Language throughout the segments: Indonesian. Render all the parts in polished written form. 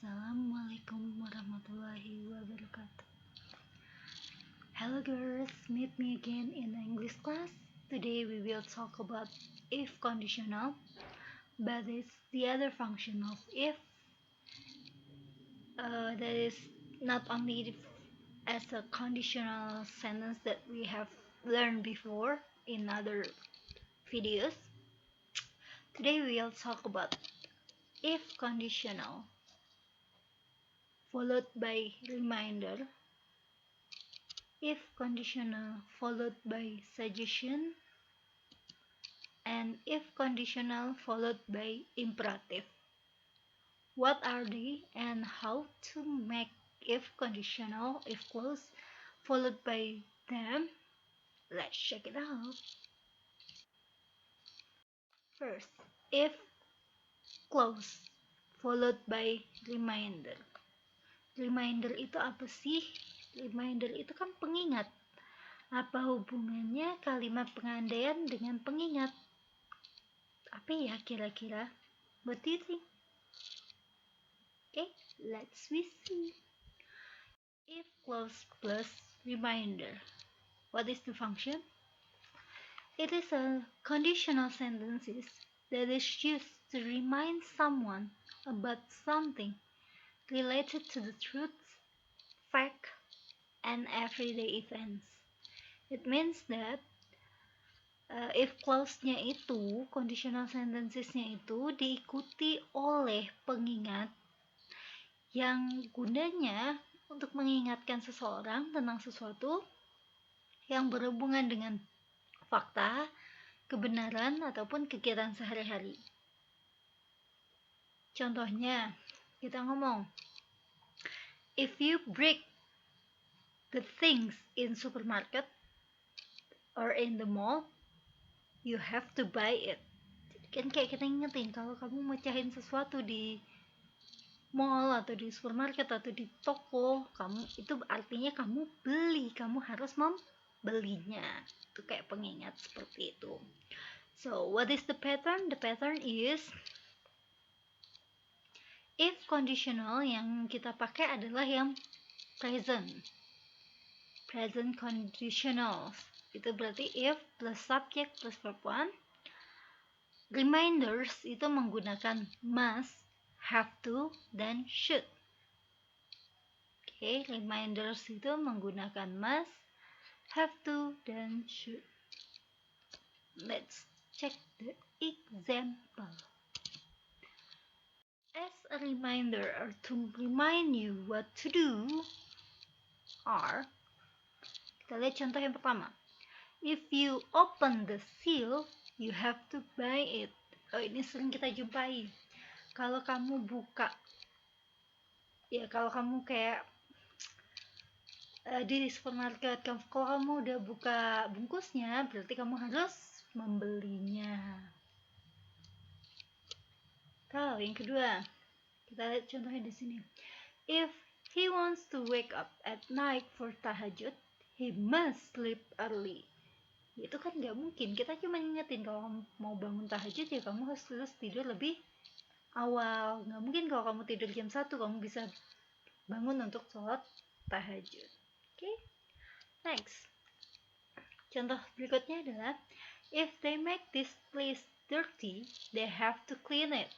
Assalamualaikum warahmatullahi wabarakatuh. Hello girls, meet me again in English class. Today we will talk about if conditional, but it's the other function of if that is not only as a conditional sentence that we have learned before in other videos. Today we will talk about if conditional followed by reminder, if conditional followed by suggestion, and if conditional followed by imperative. What are they and how to make if conditional, if clause followed by them? Let's check it out. First, if clause followed by reminder. Reminder itu apa sih? Reminder itu kan pengingat. Apa hubungannya kalimat pengandaian dengan pengingat? Apa ya kira-kira? What do you think? Okay, let's see. If clause plus reminder. What is the function? It is a conditional sentences that is used to remind someone about something related to the truth, fact, and everyday events. It means that if clause-nya itu, conditional sentences-nya itu diikuti oleh pengingat yang gunanya untuk mengingatkan seseorang tentang sesuatu yang berhubungan dengan fakta, kebenaran, ataupun kegiatan sehari-hari. Contohnya, kita ngomong, if you break the things in supermarket or in the mall, you have to buy it. Kan kayak kita ingetin, kalau kamu mecahin sesuatu di mall atau di supermarket atau di toko, kamu itu artinya kamu beli, kamu harus membelinya. Itu kayak pengingat seperti itu. So, what is the pattern? The pattern is if conditional yang kita pakai adalah yang present. Present conditionals. Itu berarti if plus subject plus verb 1. Reminders itu menggunakan must, have to, dan should. Oke, reminders itu menggunakan must, have to, dan should. Let's check the example. As a reminder or to remind you what to do are, kita lihat contoh yang pertama. If you open the seal, you have to buy it. Oh, ini sering kita jumpai. Kalau kamu buka, ya kalau kamu kayak di supermarket, kalau kamu udah buka bungkusnya, berarti kamu harus membelinya. Kalau yang kedua, kita lihat contohnya di sini. If he wants to wake up at night for tahajud, he must sleep early. Itu kan nggak mungkin, kita cuma ngingetin kalau kamu mau bangun tahajud ya kamu harus tidur lebih awal. Nggak mungkin kalau kamu tidur jam 1 kamu bisa bangun untuk sholat tahajud. Oke, next. Contoh berikutnya adalah if they make this place dirty, they have to clean it.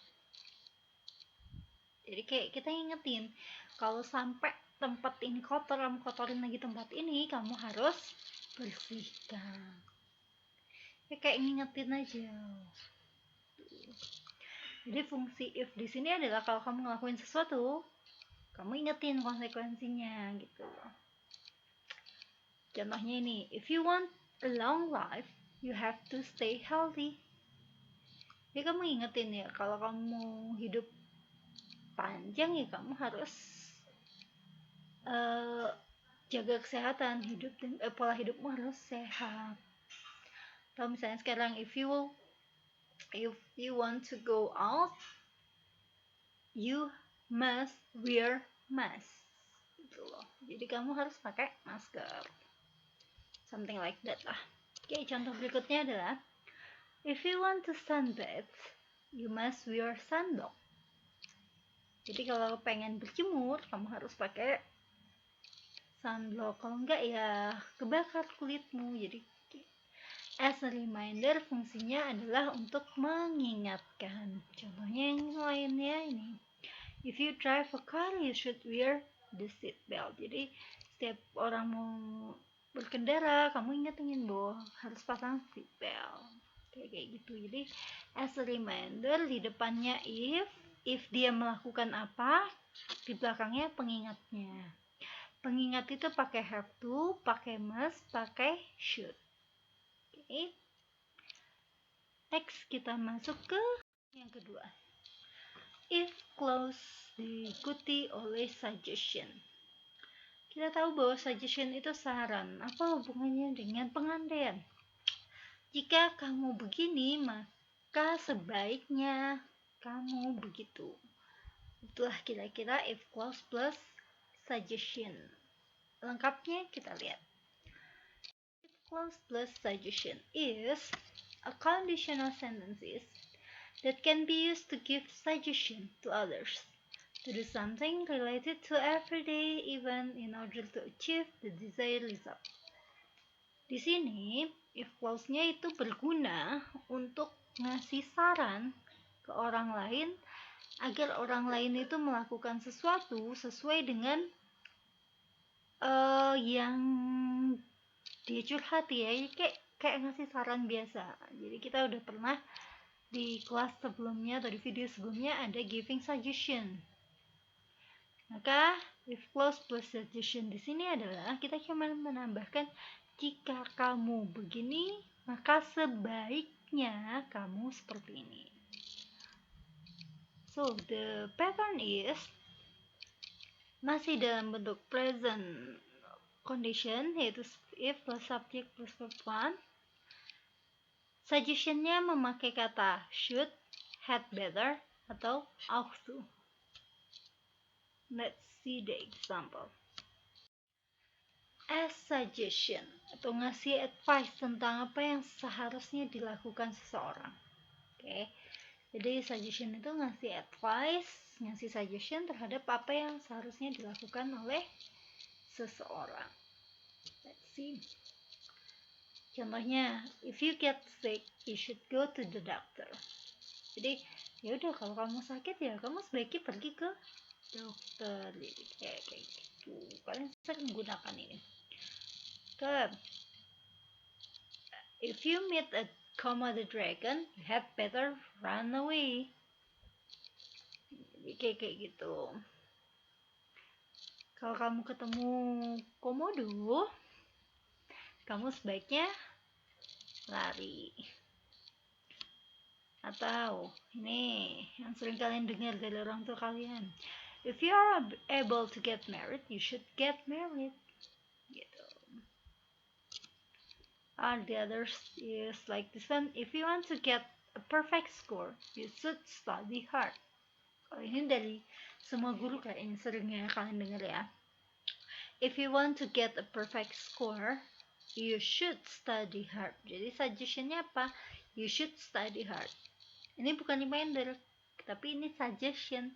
Jadi kayak kita ingetin kalau sampai tempat ini kotor, kamu kotorin lagi tempat ini, kamu harus bersihkan. Ya kayak ngingetin aja. Jadi fungsi if di sini adalah kalau kamu ngelakuin sesuatu, kamu ingetin konsekuensinya gitu. Contohnya ini, if you want a long life, you have to stay healthy. Ya kamu ingetin ya, kalau kamu hidup panjang ya kamu harus jaga kesehatan, pola hidupmu harus sehat. Kalau misalnya sekarang if you want to go out, you must wear mask gitu loh. Jadi kamu harus pakai masker, something like that lah. Oke, contoh berikutnya adalah if you want to sunbathe, you must wear sunblock. Jadi kalau pengen berjemur, kamu harus pakai sunblock. Kalau enggak ya kebakar kulitmu. Jadi as a reminder, fungsinya adalah untuk mengingatkan. Contohnya yang lainnya ini. If you drive a car, you should wear the seat belt. Jadi setiap orang mau berkendara, kamu ingat-ingat bahwa harus pasang seat belt. Kayak gitu. Jadi as a reminder, di depannya if dia melakukan apa, di belakangnya pengingatnya. Pengingat itu pakai have to, pakai must, pakai should. Oke. Next kita masuk ke yang kedua. If clause diikuti oleh suggestion. Kita tahu bahwa suggestion itu saran. Apa hubungannya dengan pengandaian? Jika kamu begini, maka sebaiknya kamu begitu. Itulah kira-kira if clause plus suggestion. Lengkapnya kita lihat. If clause plus suggestion is a conditional sentences that can be used to give suggestion to others to do something related to everyday event in order to achieve the desired result. Di sini, if clause-nya itu berguna untuk ngasih saran ke orang lain agar orang lain itu melakukan sesuatu sesuai dengan yang dia curhati ya, kayak ngasih saran biasa. Jadi kita udah pernah di kelas sebelumnya atau di video sebelumnya ada giving suggestion. Maka if clause plus suggestion di sini adalah kita cuma menambahkan jika kamu begini maka sebaiknya kamu seperti ini. So the pattern is masih dalam bentuk present condition, yaitu if plus subject plus verb 1. Suggestionnya memakai kata should, had better, atau ought to. Let's see the example. As suggestion atau ngasih advice tentang apa yang seharusnya dilakukan seseorang. Oke. Jadi suggestion itu ngasih advice, ngasih suggestion terhadap apa yang seharusnya dilakukan oleh seseorang. Let's see. Contohnya, if you get sick, you should go to the doctor. Jadi, ya udah kalau kamu sakit ya kamu sebaiknya pergi ke dokter. Jadi kayak gitu. Kalian sering menggunakan ini. If you meet a Komodo dragon, you had better run away. Jadi kayak gitu. Kalau kamu ketemu komodo, kamu sebaiknya lari. Atau ini yang sering kalian dengar dari orang tua kalian, if you are able to get married, you should get married. Gitu. The others is like this one, if you want to get a perfect score, you should study hard. Kalau ini dari semua guru kayaknya sering ya kalian dengar ya. If you want to get a perfect score, you should study hard. Jadi suggestionnya apa? You should study hard. Ini bukan reminder, tapi ini suggestion.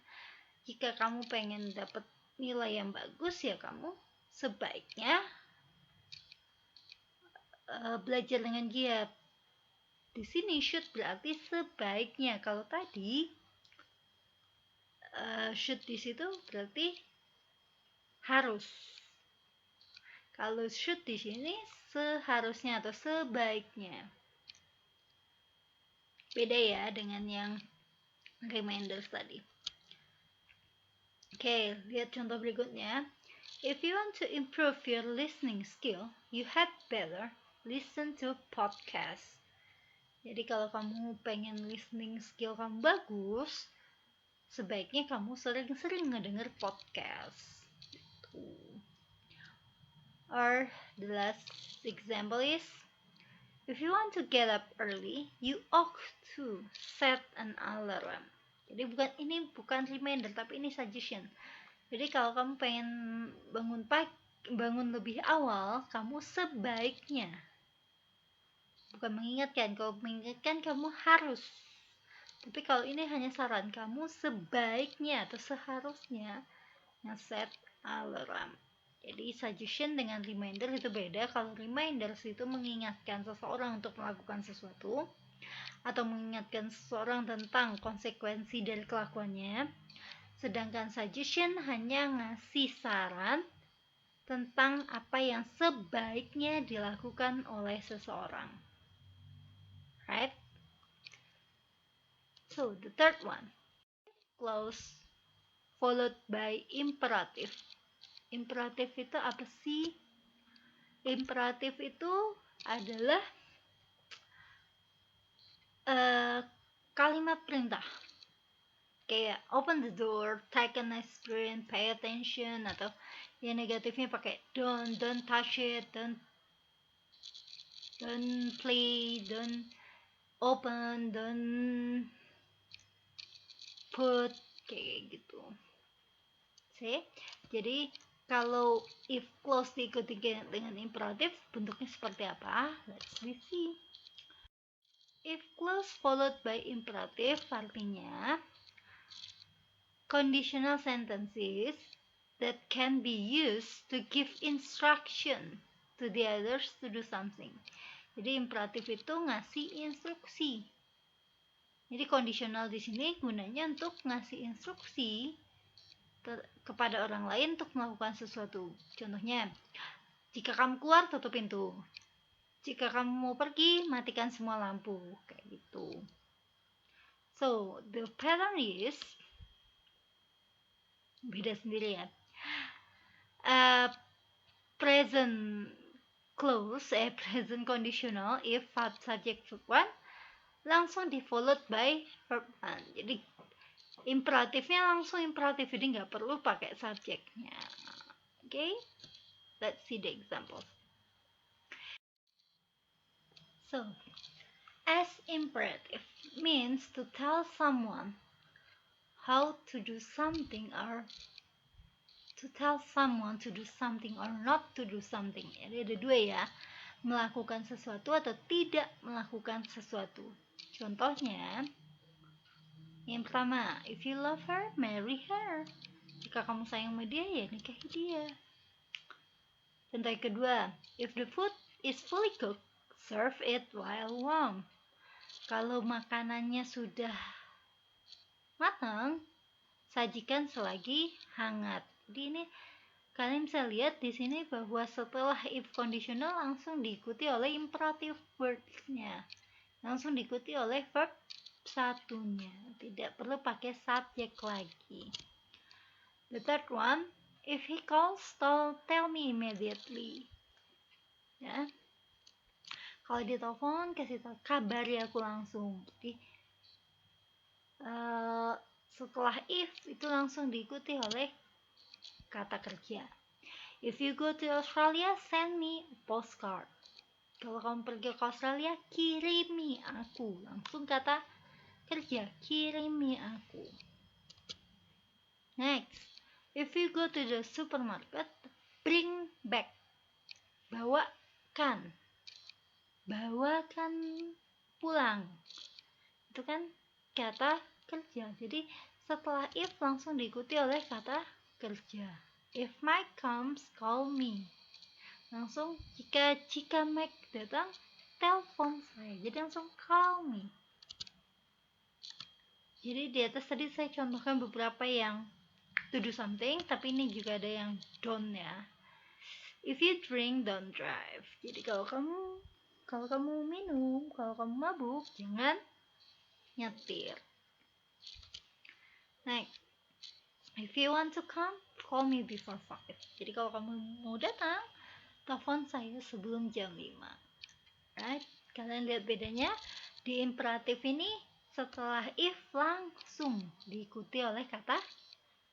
Jika kamu pengen dapat nilai yang bagus ya kamu sebaiknya belajar dengan giat. Di sini should berarti sebaiknya. Kalau tadi should di situ berarti harus. Kalau should di sini seharusnya atau sebaiknya. Beda ya dengan yang reminders tadi. Oke, lihat contoh berikutnya. If you want to improve your listening skill, you had better listen to podcast. Jadi kalau kamu pengen listening skill kamu bagus, sebaiknya kamu sering-sering ngedenger podcast. Or the last example is, if you want to get up early, you ought to set an alarm. Jadi ini bukan reminder, tapi ini suggestion. Jadi kalau kamu pengen bangun lebih awal, kamu sebaiknya, bukan mengingatkan. Kalau mengingatkan kamu harus Tapi kalau ini hanya saran, kamu sebaiknya atau seharusnya nge-set alarm. Jadi suggestion dengan reminder itu beda. Kalau reminders itu mengingatkan seseorang untuk melakukan sesuatu atau mengingatkan seseorang tentang konsekuensi dari kelakuannya. Sedangkan suggestion hanya ngasih saran tentang apa yang sebaiknya dilakukan oleh seseorang. Right? So, the third one. Clause followed by imperative. Imperatif itu apa sih? Imperatif itu adalah kalimat perintah. Kayak open the door, take an aspirin, pay attention, atau yang negatifnya pakai don't touch it, don't play, don't open, don't put, kayak gitu. See? Jadi kalau if clause diikuti dengan imperatif, bentuknya seperti apa? Let's see. If clause followed by imperative artinya conditional sentences that can be used to give instruction to the others to do something. Jadi imperatif itu ngasih instruksi. Jadi conditional di sini gunanya untuk ngasih instruksi kepada orang lain untuk melakukan sesuatu. Contohnya, jika kamu keluar tutup pintu. Jika kamu mau pergi matikan semua lampu, kayak gitu. So, the pattern is beda sendiri ya. Present clause, present conditional if verb subject verb 1 langsung di followed by verb 1. Jadi imperatifnya langsung imperatif, jadi nggak perlu pakai subjeknya. Okay, let's see the examples. So, as imperative means to tell someone how to do something or to tell someone to do something or not to do something. Jadi ada dua ya, melakukan sesuatu atau tidak melakukan sesuatu. Contohnya, yang pertama, if you love her, marry her. Jika kamu sayang sama dia, ya nikahi dia. Contoh yang kedua, if the food is fully cooked, serve it while warm. Kalau makanannya sudah matang, sajikan selagi hangat. Jadi ini kalian bisa lihat di sini bahwa setelah if conditional langsung diikuti oleh imperative words-nya. Langsung diikuti oleh verb satunya. Tidak perlu pakai subjek lagi. The third one, if he calls, tell me immediately. Ya. Kalau dia telepon, kasih tahu, kabari aku langsung. Jadi setelah if itu langsung diikuti oleh kata kerja. If you go to Australia, send me a postcard. Kalau kamu pergi ke Australia, kirimi aku. Langsung kata kerja, kirimi aku. Next, if you go to the supermarket, bring back. Bawakan. Bawakan pulang. Itu kan kata kerja. Jadi setelah if langsung diikuti oleh kata kerja. If Mike comes, call me. Langsung jika Mike datang, telepon saya. Jadi langsung call me. Jadi di atas tadi saya contohkan beberapa yang to do something, tapi ini juga ada yang don't ya. If you drink, don't drive. Jadi kalau kamu minum, kalau kamu mabuk, jangan nyetir. Next, if you want to come, call me before 5. Jadi kalau kamu mau datang, telepon saya sebelum jam 5. Right? Kalian lihat bedanya? Di imperatif ini setelah if langsung diikuti oleh kata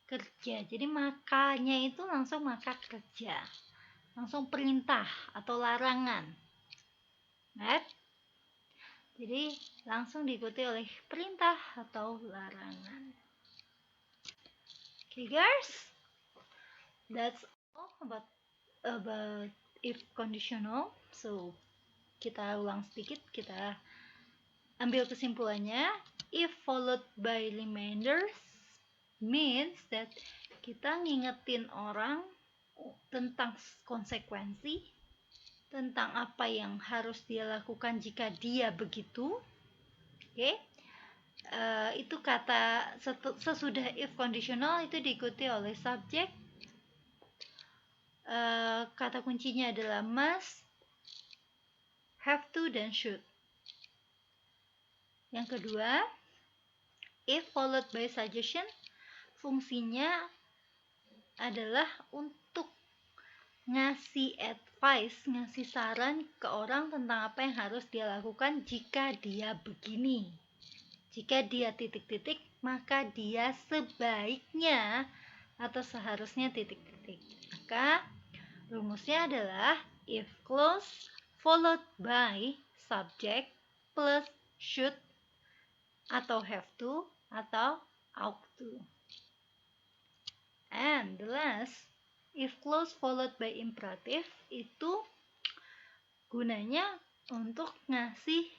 kerja. Jadi makanya itu langsung maka kerja. Langsung perintah atau larangan. Right? Jadi langsung diikuti oleh perintah atau larangan. Okay guys, that's all about if conditional. So kita ulang sedikit, kita ambil kesimpulannya. if followed by reminders means that kita ngingetin orang tentang konsekuensi, tentang apa yang harus dia lakukan jika dia begitu. Oke. Itu kata sesudah if conditional itu diikuti oleh subjek. Kata kuncinya adalah must, have to, dan should. Yang kedua, if followed by suggestion, fungsinya adalah untuk ngasih advice, ngasih saran ke orang tentang apa yang harus dia lakukan jika dia begini. Jika dia titik-titik, maka dia sebaiknya atau seharusnya titik-titik. Maka rumusnya adalah if clause followed by subject plus should atau have to atau ought to. And the last, if clause followed by imperative, itu gunanya untuk ngasih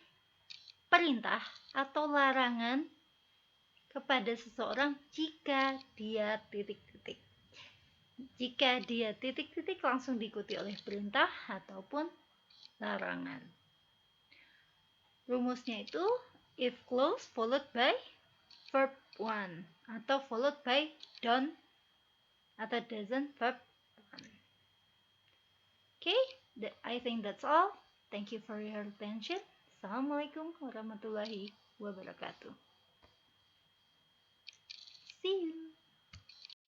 perintah atau larangan kepada seseorang jika dia titik-titik. Jika dia titik-titik langsung diikuti oleh perintah ataupun larangan. Rumusnya itu if clause followed by verb 1 atau followed by don't atau doesn't verb 1. Okay, I think that's all. Thank you for your attention. Assalamualaikum warahmatullahi wabarakatuh. See you.